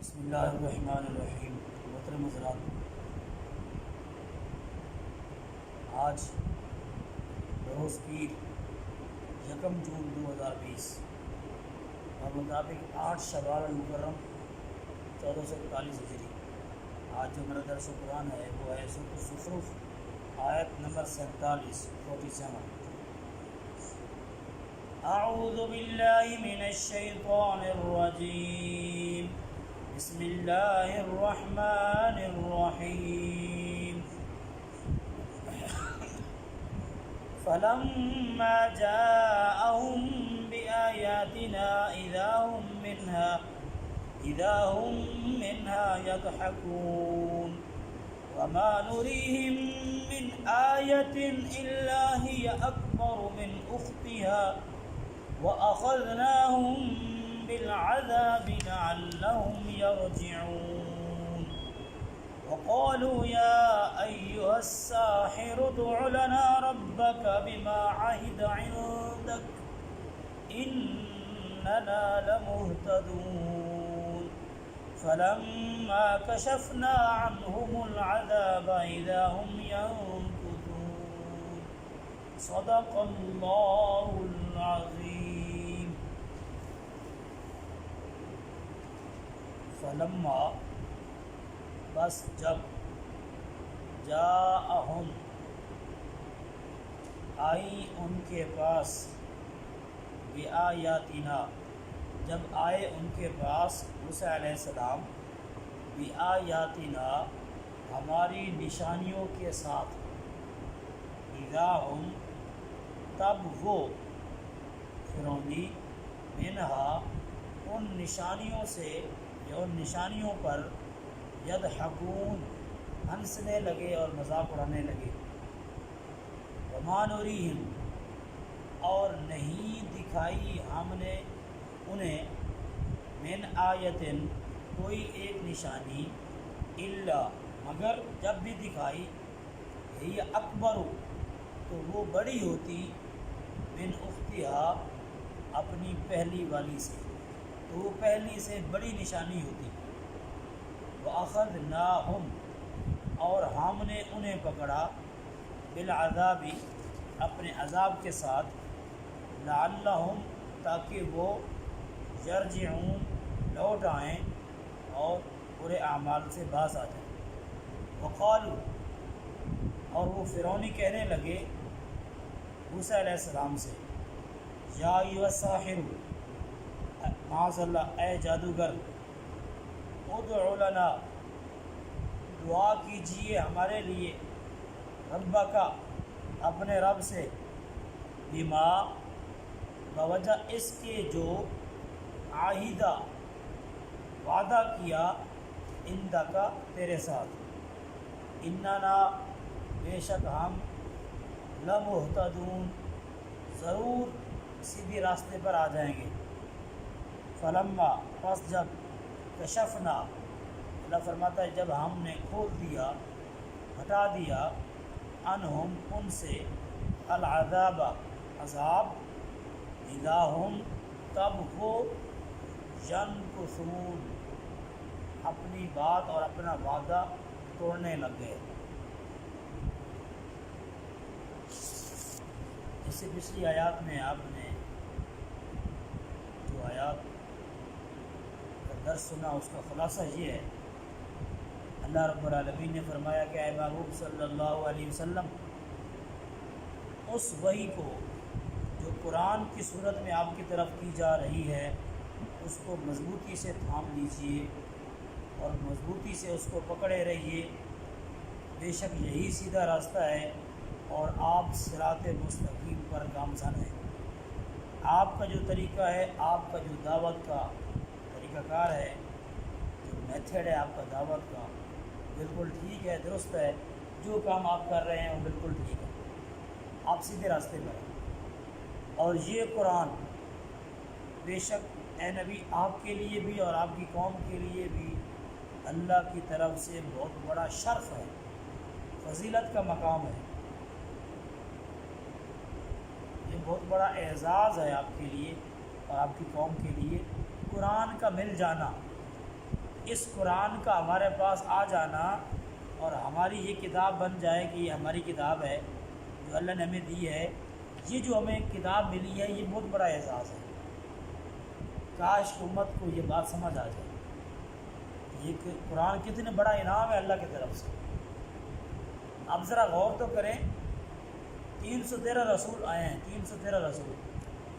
بسم اللہ الرحمن الرحیم۔ محترم حضرات، آج بروز پیر 1 جون 2020 اور مطابق 8 شوال المکرم 1441 ہجری۔ آج جو میرا درس قرآن ہے وہ ہے سورۃ الزخرف آیت نمبر 47۔ اعوذ باللہ من الشیطان الرجیم، بسم اللہ الرحمن الرحیم۔ فلما جاءهم بآیاتنا اذا هم منها يضحكون وما نريهم من آية إلا هي أكبر من أختها وأخذناهم بالعذاب لعلهم يرجعون وقالوا يا أيها الساحر ادع لنا ربك بما عهد عندك إننا لمهتدون فلما كشفنا عنهم العذاب إذا هم ينكثون صدق الله العظيم۔ فلما بس جب، جاءہم آئی ان کے پاس، بآیاتنا جب آئے ان کے پاس موسیٰ علیہ السلام، بآیاتنا ہماری نشانیوں کے ساتھ، اذا ہم تب وہ فرعونی، منہا ان نشانیوں سے یا ان نشانیوں پر، یضحکون ہنسنے لگے اور مذاق اڑانے لگے، وما نریہم اور نہیں دکھائی ہم نے انہیں، من آیتن کوئی ایک نشانی، الا مگر جب بھی دکھائی، ہی اکبر تو وہ بڑی ہوتی، من اختہا اپنی پہلی والی سے، تو وہ پہلی سے بڑی نشانی ہوتی۔ وَأَخَذْنَاهُمْ اور ہم نے انہیں پکڑا، بالعذاب اپنے عذاب کے ساتھ، لعلہم تاکہ وہ یرجعون لوٹ آئیں اور برے اعمال سے باز آ جائیں۔ وقالوا اور وہ فرعونی کہنے لگے موسیٰ علیہ السلام سے، یا ایھا الساحر معاذ اللہ اے جادوگر، ادع لنا دعا کیجئے ہمارے لیے، ربک اپنے رب سے، بما بوجہ اس کے جو عاہدہ وعدہ کیا، عندک تیرے ساتھ، اننا بے شک ہم، لمہتدون ضرور سیدھی راستے پر آ جائیں گے۔ فلما پس جب، کشفنا اللہ فرماتا ہے جب ہم نے کھول دیا، ہٹا دیا، عنہم ان سے، العذاب عذاب، اذا ہم تب وہ، ینکثون اپنی بات اور اپنا وعدہ توڑنے لگ گئے۔ اس سے پچھلی آیات میں آپ نے جو آیات کا درس سنا اس کا خلاصہ یہ ہے، اللہ رب العالمین نے فرمایا کہ اے محبوب صلی اللہ علیہ وسلم، اس وحی کو جو قرآن کی صورت میں آپ کی طرف کی جا رہی ہے اس کو مضبوطی سے تھام لیجئے اور مضبوطی سے اس کو پکڑے رہیے، بے شک یہی سیدھا راستہ ہے اور آپ صراط مستقیم پر گامزن ہیں۔ آپ کا جو طریقہ ہے، آپ کا جو دعوت کا طریقہ کار ہے، جو میتھڈ ہے آپ کا دعوت کا، بالکل ٹھیک ہے، درست ہے، جو کام آپ کر رہے ہیں وہ بالکل ٹھیک ہے، آپ سیدھے راستے پر ہیں۔ اور یہ قرآن بے شک اے نبی آپ کے لیے بھی اور آپ کی قوم کے لیے بھی اللہ کی طرف سے بہت بڑا شرف ہے، فضیلت کا مقام ہے، یہ بہت بڑا اعزاز ہے آپ کے لیے اور آپ کی قوم کے لیے، قرآن کا مل جانا، اس قرآن کا ہمارے پاس آ جانا اور ہماری یہ کتاب بن جائے کہ یہ ہماری کتاب ہے جو اللہ نے ہمیں دی ہے، یہ جو ہمیں کتاب ملی ہے یہ بہت بڑا اعزاز ہے۔ کاش امت کو یہ بات سمجھ آ جائے، یہ قرآن کتنا بڑا انعام ہے اللہ کی طرف سے۔ اب ذرا غور تو کریں، 313 رسول آئے ہیں، 313 رسول،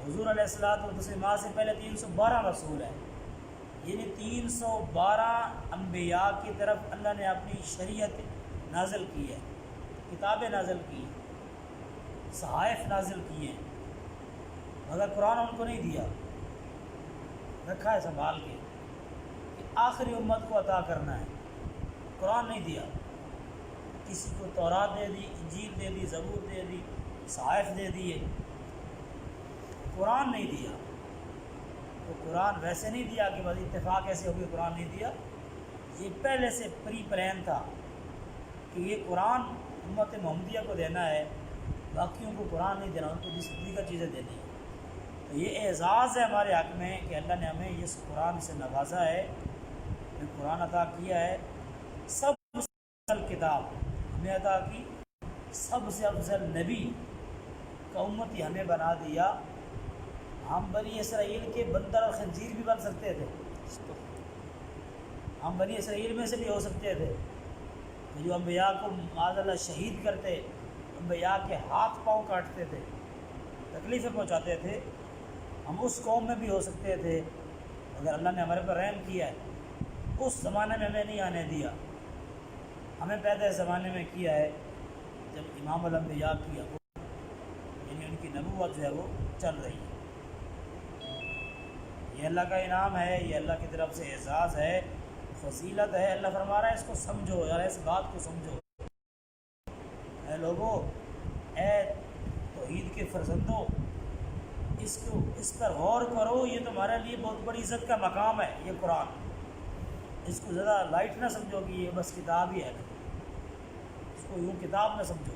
حضور علیہ السلام سے پہلے 312 رسول ہیں، یعنی 312 انبیاء کی طرف اللہ نے اپنی شریعت نازل کی ہے، کتابیں نازل کی ہیں، صحائف نازل کیے ہیں، مگر قرآن ان کو نہیں دیا، رکھا ہے سنبھال کے کہ آخری امت کو عطا کرنا ہے۔ قرآن نہیں دیا، کسی کو تورات دے دی، انجیل دے دی، زبور دے دی، صحائف دے دیے، قرآن نہیں دیا۔ تو قرآن ویسے نہیں دیا کہ بس اتفاق ایسے ہو گئی قرآن نہیں دیا، یہ پہلے سے پری پلان تھا کہ یہ قرآن امت محمدیہ کو دینا ہے، باقیوں کو قرآن نہیں دینا، ان کو دیگر چیزیں دینی ہیں۔ تو یہ اعزاز ہے ہمارے حق میں کہ اللہ نے ہمیں اس قرآن سے نوازا ہے، ہمیں قرآن عطا کیا ہے، سب سے افضل کتاب ہمیں عطا کی، سب سے افضل نبی کا امتی ہمیں بنا دیا۔ ہم بنی اسرائیل کے بندر اور خنزیر بھی بن سکتے تھے، ہم بنی اسرائیل میں سے بھی ہو سکتے تھے، جو انبیاء کو معاذ اللہ شہید کرتے، انبیاء کے ہاتھ پاؤں کاٹتے تھے، تکلیفیں پہنچاتے تھے، ہم اس قوم میں بھی ہو سکتے تھے، اگر اللہ نے ہمارے پر رحم کیا ہے۔ اس زمانے میں ہمیں نہیں آنے دیا، ہمیں پیدا اس زمانے میں کیا ہے جب امام الانبیاء کی یعنی ان کی نبوت جو ہے وہ چل رہی ہے۔ یہ اللہ کا انعام ہے، یہ اللہ کی طرف سے اعزاز ہے، فضیلت ہے۔ اللہ فرما رہا ہے اس کو سمجھو یار، اس بات کو سمجھو، اے لوگو، اے توحید کے فرزندوں، اس پر غور کرو، یہ تمہارے لیے بہت بڑی عزت کا مقام ہے یہ قرآن۔ اس کو زیادہ لائٹ نہ سمجھو کہ یہ بس کتاب ہی ہے، اس کو یوں کتاب نہ سمجھو،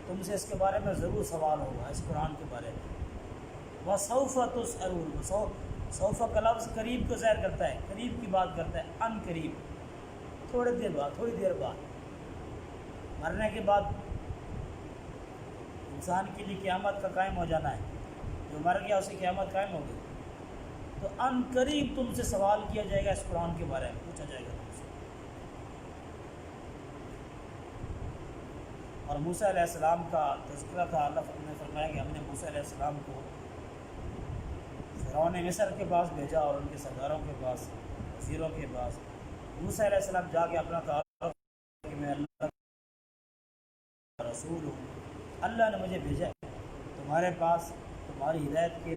تم سے اس کے بارے میں ضرور سوال ہوگا، اس قرآن کے بارے میں۔ وَسَوْفَ تُسْأَلُونَ، سوف کا لفظ قریب کو ظاہر کرتا ہے، قریب کی بات کرتا ہے، ان قریب، تھوڑی دیر بعد مرنے کے بعد انسان کے لیے قیامت کا قائم ہو جانا ہے، جو مر گیا اسے قیامت قائم ہو گئی، تو ان قریب تم سے سوال کیا جائے گا، اس قرآن کے بارے میں پوچھا جائے گا تم سے۔ اور موسیٰ علیہ السلام کا تذکرہ تھا، اللہ نے فرمایا کہ ہم نے موسیٰ علیہ السلام کو فرعون مصر کے پاس بھیجا اور ان کے سرداروں کے پاس، وزیروں کے پاس۔ موسیٰ علیہ السلام جا کے اپنا تعارف کہ میں اللہ کا رسول ہوں، اللہ نے مجھے بھیجا ہے تمہارے پاس، تمہاری ہدایت کے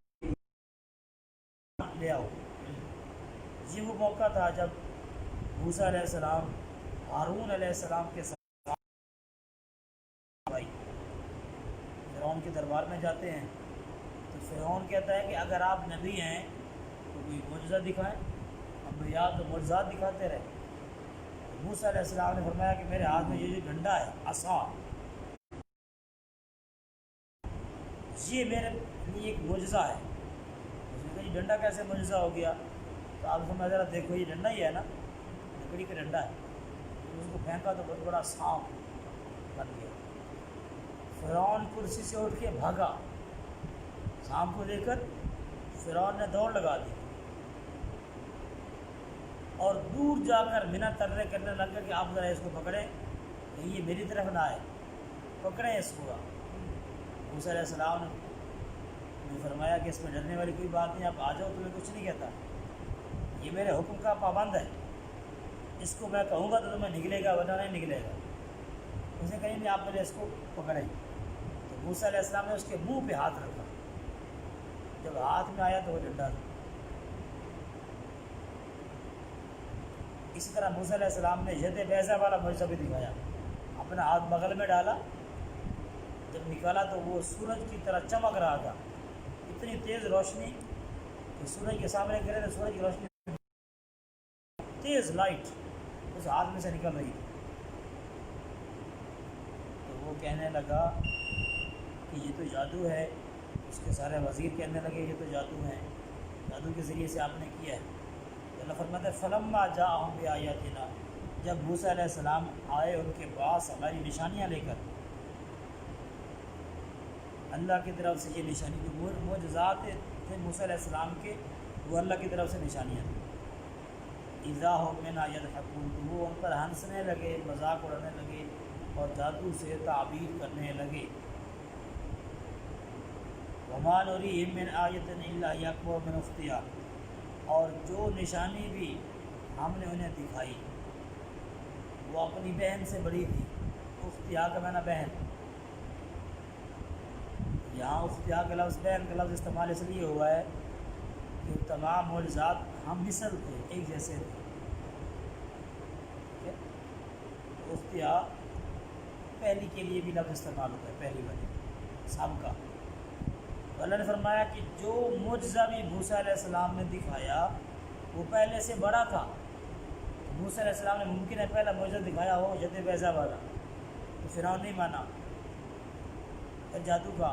لے آؤ۔ یہ وہ موقع تھا جب موسیٰ علیہ السلام ہارون علیہ السلام کے ساتھ فرعون کے دربار میں جاتے ہیں، تو فرعون کہتا ہے کہ اگر آپ نبی ہیں تو کوئی معجزہ دکھائیں، انبیاء تو معجزات دکھاتے رہے۔ موسیٰ علیہ السلام نے فرمایا کہ میرے ہاتھ میں یہ جو ڈنڈا ہے، عصا، یہ میرے لیے ایک معجزہ ہے۔ اس نے کہا یہ ڈنڈا کیسے معجزہ ہو گیا؟ تو آپ کو میں ذرا دیکھو، یہ ڈنڈا ہی ہے نا، لکڑی کا ڈنڈا ہے، اس کو پھینکا تو بہت بڑا سانپ بن گیا۔ فرعون کرسی سے اٹھ کے بھاگا، سانپ کو دیکھ کر فرعون نے دوڑ لگا دی اور دور جا کر منت ترے کرنے لگا کہ آپ ذرا اس کو پکڑیں، کہیں یہ میری طرف نہ آئے، پکڑیں اس کو۔ موسیٰ علیہ السلام نے فرمایا کہ اس میں ڈرنے والی کوئی بات نہیں، آپ آ جاؤ، تمہیں کچھ نہیں کہتا، یہ میرے حکم کا پابند ہے، اس کو میں کہوں گا تو تمہیں نکلے گا ورنہ نہیں نکلے گا۔ اس نے کہیں نہیں، آپ پہلے اس کو پکڑیں۔ تو موسیٰ علیہ السلام نے اس کے منہ پہ ہاتھ رکھا، جب ہاتھ میں آیا تو وہ ڈنڈا تھا۔ اسی طرح موسیٰ علیہ السلام نے ید بیضا والا معجزہ بھی دکھایا، اپنا ہاتھ بغل میں ڈالا، جب نکالا تو وہ سورج کی طرح چمک رہا تھا، اتنی تیز روشنی کہ سورج کے سامنے گرے تو سورج کی روشنی تیز لائٹ اس ہاتھ میں سے نکل رہی تھی۔ تو وہ کہنے لگا کہ یہ تو جادو ہے، اس کے سارے وزیر کہنے لگے یہ تو جادو ہے، جادو کے ذریعے سے آپ نے کیا ہے۔ اللہ فرماتا ہے فلما جاءہم بآیاتنا، جب موسیٰ علیہ السلام آئے ان کے پاس ہماری نشانیاں لے کر، اللہ کی طرف سے یہ نشانی جو معجزات تھے موسیٰ علیہ السلام کے، وہ اللہ کی طرف سے نشانیاں تھیں، اذا ہم منھا یضحکون، تو وہ ان پر ہنسنے لگے، مذاق اڑانے لگے اور جادو سے تعبیر کرنے لگے۔ وما نریہم من آیۃ الا ہی اکبر من اختہا، اور جو نشانی بھی ہم نے انہیں دکھائی وہ اپنی بہن سے بڑی تھی۔ اختہا کا معنی بہن، یہاں اختہا کا لفظ بہن کا لفظ استعمال اس لیے ہوا ہے کہ تمام معجزات ہم مثل تھے، ایک جیسے تھے۔ اختہا پہلی کے لیے بھی لفظ استعمال ہوتا ہے، پہلی والی سب کا۔ اللہ نے فرمایا کہ جو معجزہ بھی موسیٰ علیہ السلام نے دکھایا وہ پہلے سے بڑا تھا۔ موسیٰ علیہ السلام نے ممکن ہے پہلا معجزہ دکھایا ہو ید بیضا والا، تو فرعون نہیں مانا جادو کا،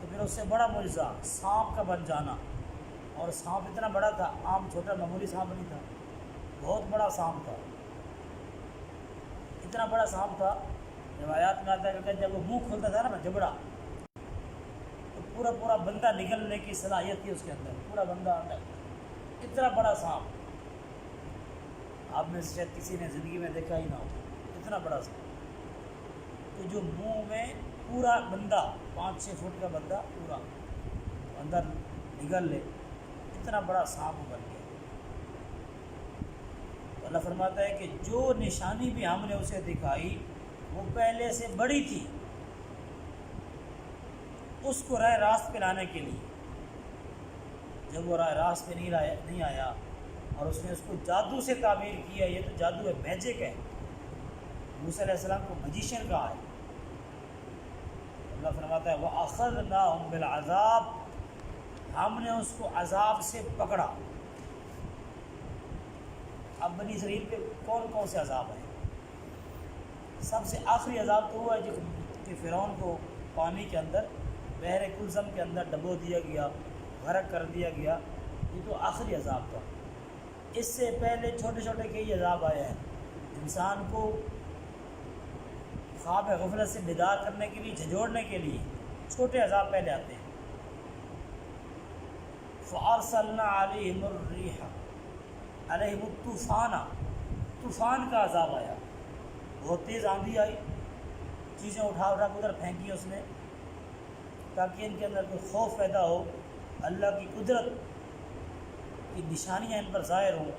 تو پھر اس سے بڑا معجزہ سانپ کا بن جانا، اور سانپ اتنا بڑا تھا، عام چھوٹا معمولی سانپ نہیں تھا، بہت بڑا سانپ تھا، اتنا بڑا سانپ تھا۔ روایات میں آتا ہے کہ جب وہ منہ کھولتا تھا نا جبڑا، تو پورا پورا بندہ نگلنے کی صلاحیت تھی اس کے اندر، پورا بندہ اندر، اتنا بڑا سانپ آپ میں سے شاید کسی نے زندگی میں دیکھا ہی نہ ہو، اتنا بڑا سانپ، تو جو منہ میں پورا بندہ 5-6 فٹ کا بندہ پورا اندر نگل لے، اتنا بڑا سانپ بن گیا۔ تو اللہ فرماتا ہے کہ جو نشانی بھی ہم نے اسے دکھائی وہ پہلے سے بڑی تھی، اس کو راہ راست پہ لانے کے لیے۔ جب وہ راہ راست پہ نہیں آیا اور اس نے اس کو جادو سے تعبیر کیا، یہ تو جادو ہے، میجک ہے، موسیٰ علیہ السلام کو میجیشین کہا ہے۔ اللہ فرماتا ہے وَأَخَذْنَاهُمْ بِالْعَذَابِ، ہم نے اس کو عذاب سے پکڑا۔ اب بنی اسرائیل پہ کون کون سے عذاب ہیں؟ سب سے آخری عذاب تو ہوا ہے کہ فرعون کو پانی کے اندر، بحر کلثم کے اندر ڈبو دیا گیا، غرق کر دیا گیا، یہ تو آخری عذاب تھا۔ اس سے پہلے چھوٹے چھوٹے کئی عذاب آئے ہیں، انسان کو خواب غفلت سے بیدار کرنے کے لیے، جھنجھوڑنے کے لیے چھوٹے عذاب پہلے آتے ہیں۔ فَأَرْسَلْنَا عَلَيْهِمُ الرِّيحَ عَلَيْهِمُ الطُّوفَانَ، طوفان کا عذاب آیا، بہت تیز آندھی آئی، چیزیں اٹھا کے ادھر پھینکی اس نے، تاکہ ان کے اندر کوئی خوف پیدا ہو، اللہ کی قدرت کی نشانیاں ان پر ظاہر ہوں،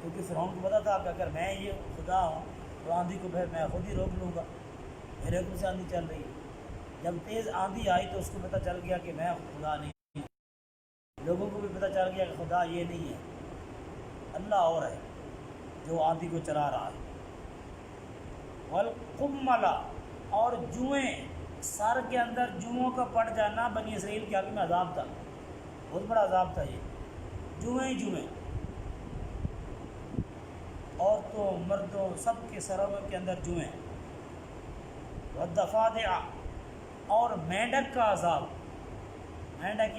کیونکہ فرعون کو پتا تھا کہ اگر میں یہ خدا ہوں تو آندھی کو پھر میں خود ہی روک لوں گا، میرے حکم سے آندھی چل رہی ہے۔ جب تیز آندھی آئی تو اس کو پتہ چل گیا کہ میں خدا نہیں، لوگوں کو بھی پتہ چل گیا کہ خدا یہ نہیں ہے، اللہ اور ہے جو آندھی کو چلا رہا ہے۔ والقمل، اور جوئیں، سر کے اندر جوؤں کا پڑ جانا بنی اسرائیل کے حق میں عذاب تھا، بہت بڑا عذاب تھا یہ، جوئیں، عورتوں مردوں سب کے سروں کے اندر جوئیں۔ والضفادع، اور مینڈک کا عذاب، مینڈک،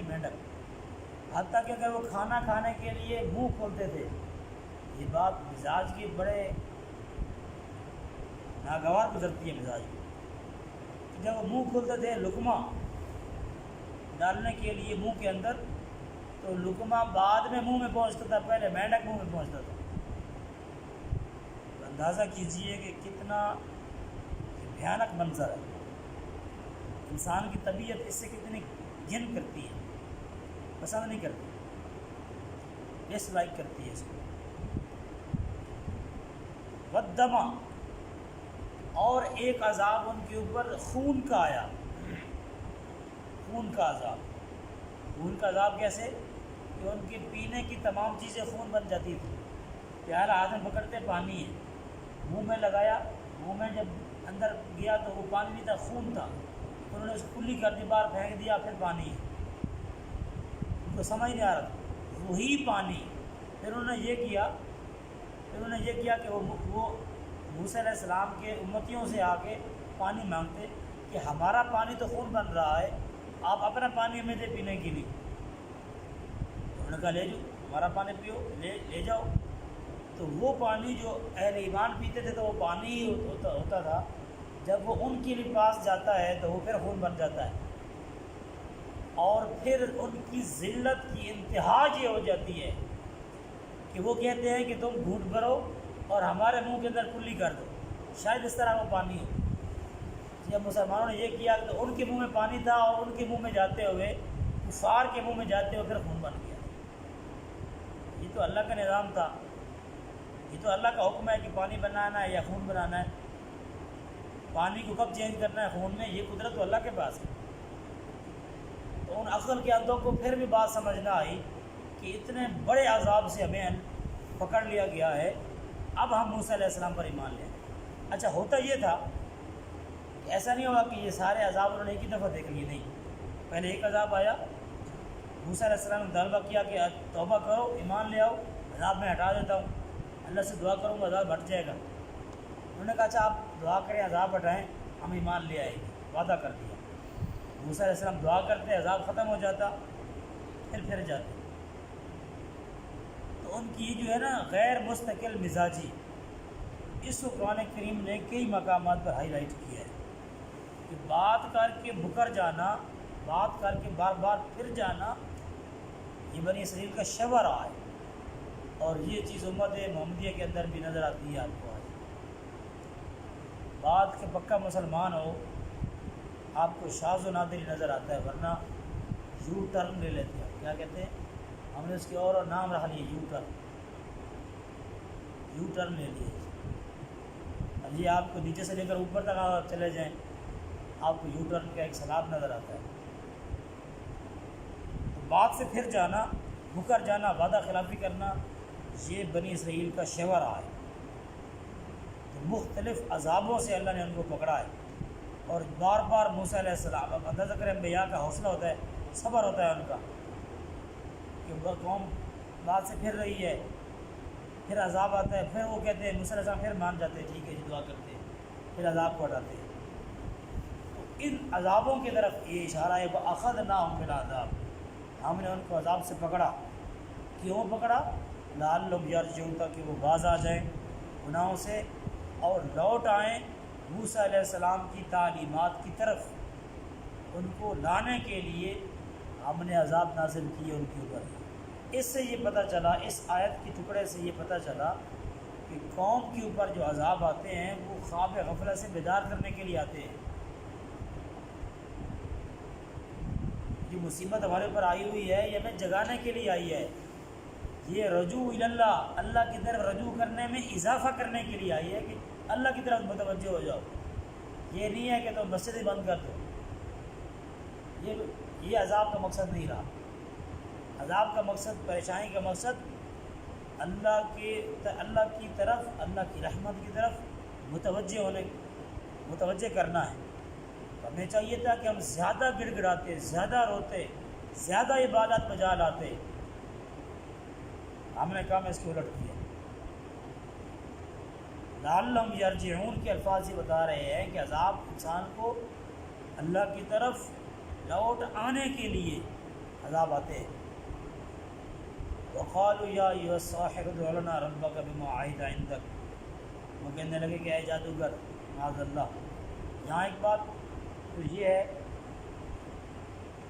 حتیٰ کہ اگر وہ کھانا کھانے کے لیے منہ کھولتے تھے، یہ بات مزاج کی بڑے ناگوار گزرتی ہے مزاج کی، جب وہ منہ کھولتے تھے لقمہ ڈالنے کے لیے منہ کے اندر، تو لقمہ بعد میں منہ میں پہنچتا تھا، پہلے مینڈک منہ میں پہنچتا تھا۔ اندازہ کیجئے کہ کتنا بھیانک منظر ہے، انسان کی طبیعت اس سے کتنی گھن کرتی ہے، پسند نہیں کرتی، ڈس لائک کرتی ہے اس کو۔ والدم، اور ایک عذاب ان کے اوپر خون کا آیا، خون کا عذاب۔ خون کا عذاب کیسے؟ کہ ان کے پینے کی تمام چیزیں خون بن جاتی تھی، پیالہ ہاتھ میں پکڑتے پانی ہے، منہ میں لگایا، منہ میں جب اندر گیا تو وہ پانی نہیں تھا، خون تھا، انہوں نے اس کو کلی کر دی، باہر پھینک دیا، پھر پانی ہے، ان کو سمجھ نہیں آ رہا تھا وہی پانی۔ پھر انہوں نے یہ کیا کہ وہ موسیٰ علیہ السلام کے امتیوں سے آ کے پانی مانگتے کہ ہمارا پانی تو خون بن رہا ہے، آپ اپنا پانی ہمیں دے پینے کے لیے۔ انہوں نے کہا لے جاؤ، ہمارا پانی پیو، لے جاؤ۔ تو وہ پانی جو اہل ایمان پیتے تھے تو وہ پانی ہی ہوتا تھا، جب وہ ان کے پاس جاتا ہے تو وہ پھر خون بن جاتا ہے، اور پھر ان کی ذلت کی انتہا یہ ہو جاتی ہے کہ وہ کہتے ہیں کہ تم گھونٹ بھرو اور ہمارے منہ کے اندر کلی کر دو، شاید اس طرح وہ پانی ہو۔ جب مسلمانوں نے یہ کیا تو ان کے منہ میں پانی تھا، اور ان کے منہ میں جاتے ہوئے کفار کے منہ میں جاتے ہوئے پھر خون بن گیا۔ یہ تو اللہ کا نظام تھا، یہ تو اللہ کا حکم ہے کہ پانی بنانا ہے یا خون بنانا ہے، پانی کو کب چینج کرنا ہے خون میں، یہ قدرت تو اللہ کے پاس ہے۔ تو ان عقل کے اندھوں کو پھر بھی بات سمجھ نہ آئی کہ اتنے بڑے عذاب سے ہمیں پکڑ لیا گیا ہے، اب ہم موسیٰ علیہ السلام پر ایمان لیں۔ اچھا، ہوتا یہ تھا کہ ایسا نہیں ہوا کہ یہ سارے عذاب انہوں نے ایک ہی دفعہ دیکھ لیے، نہیں، پہلے ایک عذاب آیا، موسیٰ علیہ السلام نے طلبہ کیا کہ توبہ کرو، ایمان لے آؤ، عذاب میں ہٹا دیتا ہوں، اللہ سے دعا کروں گا عذاب ہٹ جائے گا۔ انہوں نے کہا اچھا آپ دعا کریں عذاب ہٹائیں، ہم ایمان لے آئیں گے، وعدہ کر دیا۔ موسیٰ علیہ السلام دعا کرتے، عذاب ختم ہو جاتا، پھر جاتے۔ تو ان کی جو ہے نا غیر مستقل مزاجی، اس کو قرآن کریم نے کئی مقامات پر ہائی لائٹ کیا ہے کہ بات کر کے بکر جانا، بات کر کے بار بار پھر جانا، یہ بنی اسرائیل کا شبہ رہا ہے، اور یہ چیز امت محمدیہ کے اندر بھی نظر آتی ہے آپ کو آج۔ بات کے پکا مسلمان ہو، آپ کو شاذ و نادر نظر آتا ہے، ورنہ یو ٹرن لے لیتے ہیں، کیا کہتے ہیں، ہم نے اس کے اور نام رکھ لیے یو ٹرن لے لیے۔ یہ آپ کو نیچے سے لے کر اوپر تک آپ چلے جائیں، آپ کو یو ٹرن کا ایک سیلاب نظر آتا ہے۔ تو بات سے پھر جانا، مکر جانا، وعدہ خلافی کرنا، یہ بنی اسرائیل کا شیوا رہا ہے۔ تو مختلف عذابوں سے اللہ نے ان کو پکڑا ہے، اور بار بار موسیٰ علیہ السلام، اب اندازہ کریں انبیاء کا حوصلہ ہوتا ہے، صبر ہوتا ہے ان کا، کہ وہ قوم بات سے پھر رہی ہے، پھر عذاب آتا ہے، پھر وہ کہتے ہیں، موسیٰ علیہ السلام پھر مان جاتے ہیں، ٹھیک ہے جی دعا کرتے ہیں، پھر عذاب کو ہٹاتے ہیں۔ تو ان عذابوں کی طرف یہ اشارہ ہے، وَأَخَذْنَاهُمْ بِالْعَذَابِ، ہم نے ان کو عذاب سے پکڑا۔ کیوں پکڑا؟ لعلہم یرجعون، تاکہ وہ باز آ جائیں گناہوں سے اور لوٹ آئیں موسیٰ علیہ السلام کی تعلیمات کی طرف۔ ان کو لانے کے لیے ہم نے عذاب نازل کیے ان کے اوپر۔ اس سے یہ پتہ چلا، اس آیت کے ٹکڑے سے یہ پتہ چلا کہ قوم کے اوپر جو عذاب آتے ہیں وہ خواب غفلت سے بیدار کرنے کے لیے آتے ہیں۔ جو مصیبت ہمارے اوپر آئی ہوئی ہے یہ ہمیں جگانے کے لیے آئی ہے، یہ رجوع اللہ، اللہ کی طرف رجوع کرنے میں اضافہ کرنے کے لیے آئی ہے کہ اللہ کی طرف متوجہ ہو جاؤ۔ یہ نہیں ہے کہ تم مسجد ہی بند کر دو، یہ عذاب کا مقصد نہیں رہا۔ عذاب کا مقصد، پریشانی کا مقصد اللہ کی طرف، اللہ کی رحمت کی طرف متوجہ کرنا ہے۔ ہمیں چاہیے تھا کہ ہم زیادہ گڑ گڑاتے، زیادہ روتے، زیادہ عبادت بجا لاتے، ہم نے کام اس کے الٹ کیا۔ لعلہم یرجعون کے الفاظ یہ بتا رہے ہیں کہ عذاب انسان کو اللہ کی طرف لوٹ آنے کے لیے عذاب آتے ہیں۔ وقالوا یا ایھا الساحر ادع لنا ربک بما عہد عندک، وہ کہنے لگے کہ اے جادوگر، معاذ اللہ۔ یہاں ایک بات تو یہ ہے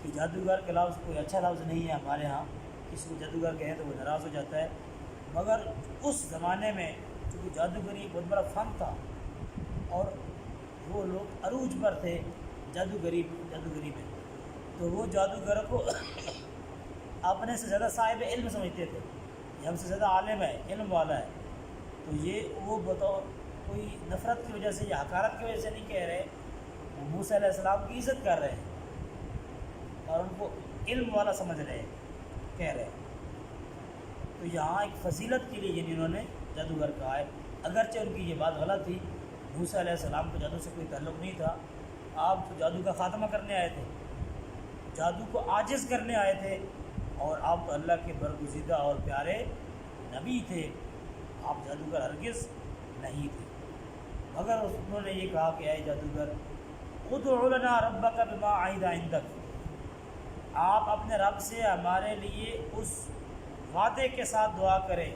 کہ جادوگر کا لفظ کوئی اچھا لفظ نہیں ہے ہمارے ہاں، کسی کو جادوگر کہیں تو وہ ناراض ہو جاتا ہے، مگر اس زمانے میں چونکہ جادوگری بہت بڑا فن تھا اور وہ لوگ عروج پر تھے جادوگری میں، تو وہ جادوگر کو اپنے سے زیادہ صاحب علم سمجھتے تھے، یہ ہم سے زیادہ عالم ہے، علم والا ہے، تو یہ وہ بطور کوئی نفرت کی وجہ سے یا حقارت کی وجہ سے نہیں کہہ رہے، وہ موسیٰ علیہ السلام کی عزت کر رہے ہیں اور ان کو علم والا سمجھ رہے ہیں، کہہ رہے ہیں۔ تو یہاں ایک فضیلت کے لیے انہوں نے جادوگر کہا ہے، اگرچہ ان کی یہ بات غلط تھی، موسیٰ علیہ السلام کو جادو سے کوئی تعلق نہیں تھا، آپ تو جادو کا خاتمہ کرنے آئے تھے، جادو کو عاجز کرنے آئے تھے، اور آپ تو اللہ کے برگزیدہ اور پیارے نبی تھے، آپ جادوگر ہرگز نہیں تھے۔ مگر انہوں نے یہ کہا کہ اے جادوگر، ادع لنا ربک بما عہد عندک، آپ اپنے رب سے ہمارے لیے اس وعدے کے ساتھ دعا کریں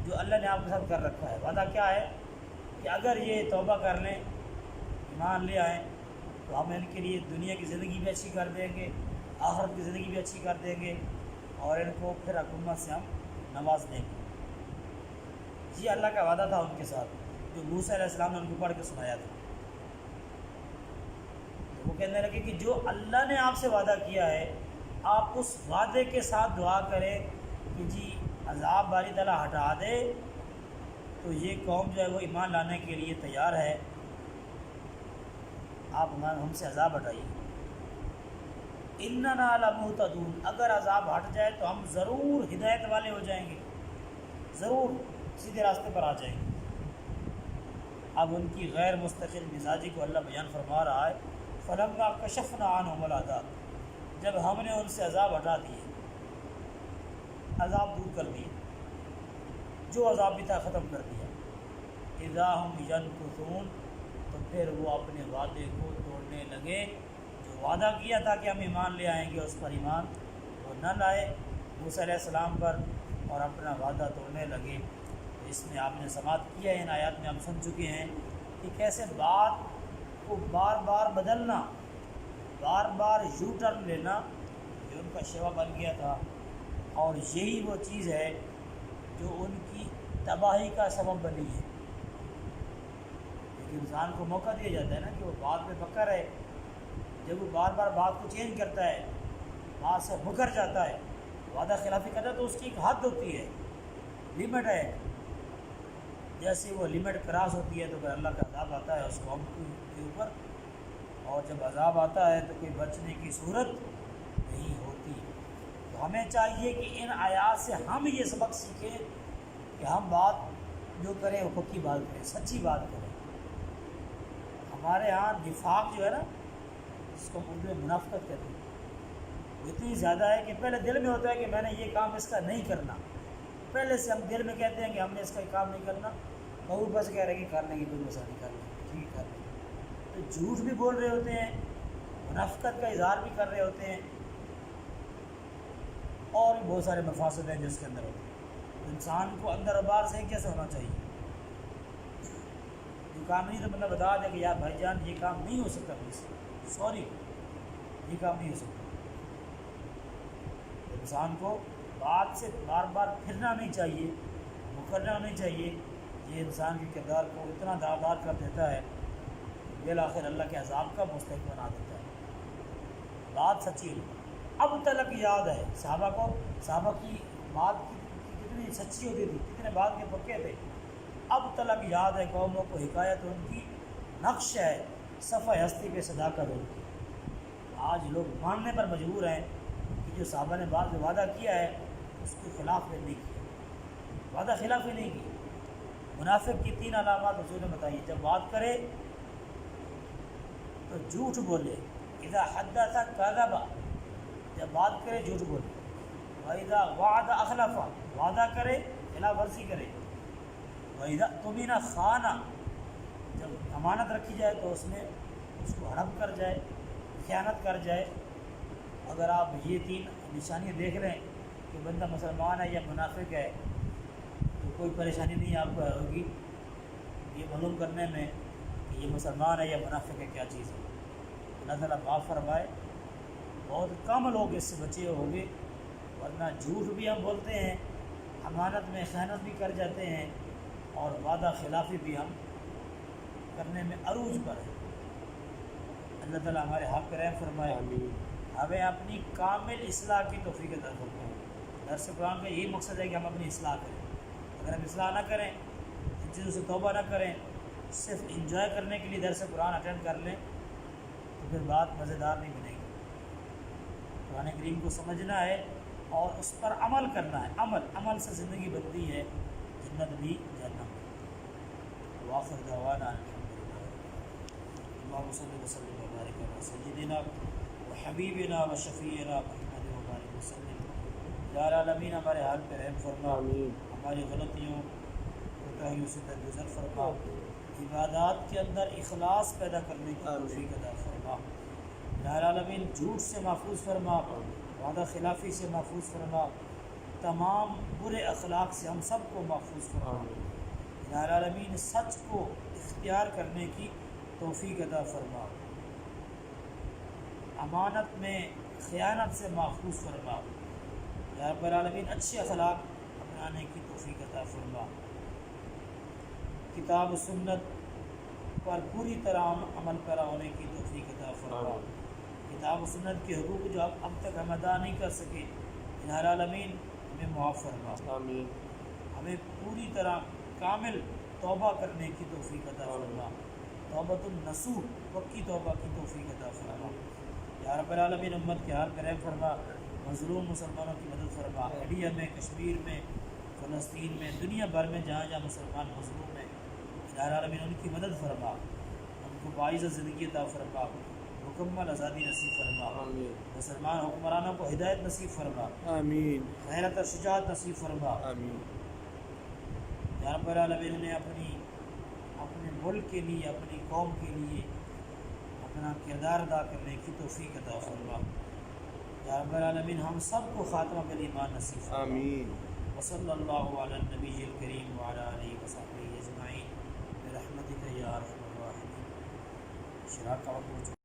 جو اللہ نے آپ کے ساتھ کر رکھا ہے۔ وعدہ کیا ہے کہ اگر یہ توبہ کر لیں، ایمان لے آئیں، تو ہم ان کے لیے دنیا کی زندگی بھی اچھی کر دیں گے، آخرت کی زندگی بھی اچھی کر دیں گے، اور ان کو پھر حکومت سے ہم نواز دیں گے۔ یہ اللہ کا وعدہ تھا ان کے ساتھ، جو موسیٰ علیہ السلام نے ان کو پڑھ کے سنایا تھا۔ تو وہ کہنے لگے کہ جو اللہ نے آپ سے وعدہ کیا ہے، آپ اس وعدے کے ساتھ دعا کریں کہ جی عذاب باری تعالیٰ ہٹا دے، تو یہ قوم جو ہے وہ ایمان لانے کے لیے تیار ہے، آپ ہم سے عذاب ہٹائیے۔ اننا لمہتدون، اگر عذاب ہٹ جائے تو ہم ضرور ہدایت والے ہو جائیں گے، ضرور سیدھے راستے پر آ جائیں گے۔ اب ان کی غیر مستقل مزاجی کو اللہ بیان فرما رہا ہے، فلما کشفنا عنہم العذاب، جب ہم نے ان سے عذاب ہٹا دیے، عذاب دور کر دیے، جو عذاب بھی تھا ختم کر دیا، اذا ہم ینکثون، تو پھر وہ اپنے وعدے کو توڑنے لگے۔ جو وعدہ کیا تھا کہ ہم ایمان لے آئیں گے، اس پر ایمان وہ نہ لائے موسیٰ علیہ السلام پر، اور اپنا وعدہ توڑنے لگے۔ اس میں آپ نے سماعت کیا ہے، ان آیات میں ہم سن چکے ہیں کہ کیسے بات کو بار بار بدلنا، بار بار یو ٹرن لینا، یہ ان کا شیوا بن گیا تھا، اور یہی وہ چیز ہے جو ان کی تباہی کا سبب بنی ہے۔ لیکن انسان کو موقع دیا جاتا ہے نا کہ وہ بات میں پکا رہے۔ جب وہ بار بار بات کو چینج کرتا ہے، بات سے مکر جاتا ہے، وعدہ خلافی کرتا ہے، تو اس کی ایک حد ہوتی ہے، لمٹ ہے۔ جیسے وہ لمٹ کراس ہوتی ہے تو پھر اللہ کا عذاب آتا ہے اس قوم کے اوپر، اور جب عذاب آتا ہے تو کوئی بچنے کی صورت نہیں ہوتی۔ تو ہمیں چاہیے کہ ان آیات سے ہم یہ سبق سیکھیں کہ ہم بات جو کریں وہ پکی بات کریں، سچی بات کریں۔ ہمارے ہاں نفاق جو ہے نا، جس کو اردو میں منافقت کہتے ہیں، وہ اتنی زیادہ ہے کہ پہلے دل میں ہوتا ہے کہ میں نے یہ کام اس کا نہیں کرنا، پہلے سے ہم دل میں کہتے ہیں کہ ہم نے اس کا کام نہیں کرنا، اور اوپر سے کہہ رہے ہیں کہ کر لیں گے، کوئی مسئلہ نہیں، کر لیں گے، ٹھیک کر لیں گے۔ تو جھوٹ بھی بول رہے ہوتے ہیں، منافقت کا اظہار بھی کر رہے ہوتے ہیں، اور بھی بہت سارے مفاسد ہیں جو اس کے اندر ہوتے ہیں۔ تو انسان کو اندر و باہر سے کیسے ہونا چاہیے؟ جو کام نہیں تو بندہ بتا دے کہ یار بھائی جان یہ کام نہیں ہو سکتا، پلیز سوری، یہ کام نہیں ہو سکتا۔ انسان کو بات سے بار بار پھرنا نہیں چاہیے، مکرنا نہیں چاہیے۔ یہ انسان کے کردار کو اتنا داغدار کر دیتا ہے، بالآخر اللہ کے عذاب کا مستحق بنا دیتا ہے۔ بات سچی ہو، اب تلک یاد ہے صحابہ کو، صحابہ کی بات کتنی سچی ہوتی تھی، کتنے بات کے پکے تھے۔ اب تلک یاد ہے قوموں کو حکایت ان کی، نقش ہے صفحہ ہستی پہ صداقت ان کی۔ آج لوگ ماننے پر مجبور ہیں کہ جو صحابہ نے بعد میں وعدہ کیا ہے اس کے خلاف نہیں کیا، وعدہ خلافی نہیں کی۔ منافق کی 3 علامات حضور نے بتائی، جب بات کرے تو جھوٹ بولے، اذا حدث کذب، جب بات کرے جھوٹ بولے، واذا وعد اخلف، وعدہ کرے خلاف ورزی کرے، واذا اؤتمن خان، جب امانت رکھی جائے تو اس میں اس کو ہڑپ کر جائے، خیانت کر جائے۔ اگر آپ یہ 3 نشانیاں دیکھ لیں کہ بندہ مسلمان ہے یا منافق ہے، تو کوئی پریشانی نہیں آپ کو ہوگی یہ معلوم کرنے میں کہ یہ مسلمان ہے یا منافق ہے، کیا چیز ہے۔ اللہ تعالیٰ معاف فرمائے، بہت کم لوگ اس سے بچے ہوں گے، ورنہ جھوٹ بھی ہم بولتے ہیں، امانت میں خیانت بھی کر جاتے ہیں، اور وعدہ خلافی بھی ہم کرنے میں عروج پر ہے۔ اللہ تعالیٰ ہمارے حق پہ رحم فرمائے، ہمیں اپنی کامل اصلاح کی توفیق عطا فرمائے۔ درس قرآن کا یہی مقصد ہے کہ ہم اپنی اصلاح کریں۔ اگر ہم اصلاح نہ کریں، ان چیزوں سے توبہ نہ کریں، صرف انجوائے کرنے کے لیے درس قرآن اٹینڈ کر لیں، تو پھر بات مزیدار نہیں بنے گی۔ قرآن کریم کو سمجھنا ہے اور اس پر عمل کرنا ہے، عمل سے زندگی بنتی ہے، جنت بھی جہنم بھی۔ وآخر دعوانا اللہم صلی وسلم وبارک علی سیدنا وحبیبنا وشفیعنا محمد وبارک وسلم۔ یا العالمین ہمارے حال پہ رحم فرما، ہماری غلطیوں کوتاہیوں سے درگزر فرما، عبادات کے اندر اخلاص پیدا کرنے کی توفیق عطا فرما۔ یا العالمین جھوٹ سے محفوظ فرما، وعدہ خلافی سے محفوظ فرما، تمام برے اخلاق سے ہم سب کو محفوظ فرما۔ الہ العالمین سچ کو اختیار کرنے کی توفیق عطا فرما، امانت میں خیانت سے محفوظ فرما۔ یا رب العالمین اچھے اخلاق اپنانے کی توفیق عطا فرما، کتاب و سنت پر پوری طرح عمل پیرا ہونے کی توفیق عطا فرما۔ کتاب و سنت کے حقوق جو اب تک ہم ادا نہیں کر سکے، الہ العالمین ہمیں معاف فرما، آمین۔ ہمیں پوری طرح کامل توبہ کرنے کی توفیق عطا فرما، توبۃ النصوح پکی توبہ کی توفیق عطا فرما۔ یا رب العالمین امت کے حال پر رحم فرما، مظلوم مسلمانوں کی مدد فرما، انڈیا میں، کشمیر میں، فلسطین میں، دنیا بھر میں جہاں جہاں مسلمان مظلوم ہیں، الہ العالمین ان کی مدد فرما، ان کو باعث زندگی عطا فرما، مکمل آزادی نصیب فرما، آمین مسلمان حکمرانوں کو ہدایت نصیب فرما، آمین غیرت اور شجاعت نصیب فرما۔ آمین یا رب العالمین نے اپنے ملک کے لیے، اپنی قوم کے لیے اپنا کردار ادا کرنے کی توفیق عطا فرما۔ یا رب العالمین ہم سب کو خاتمہ بالایمان نصیب فرما۔ آمین۔ وصلی اللہ علی النبی الکریم وعلی آلہ وصحبہ اجمعین برحمتک یا ارحم الراحمین۔ شراکت کا وقت ہو چکا ہے۔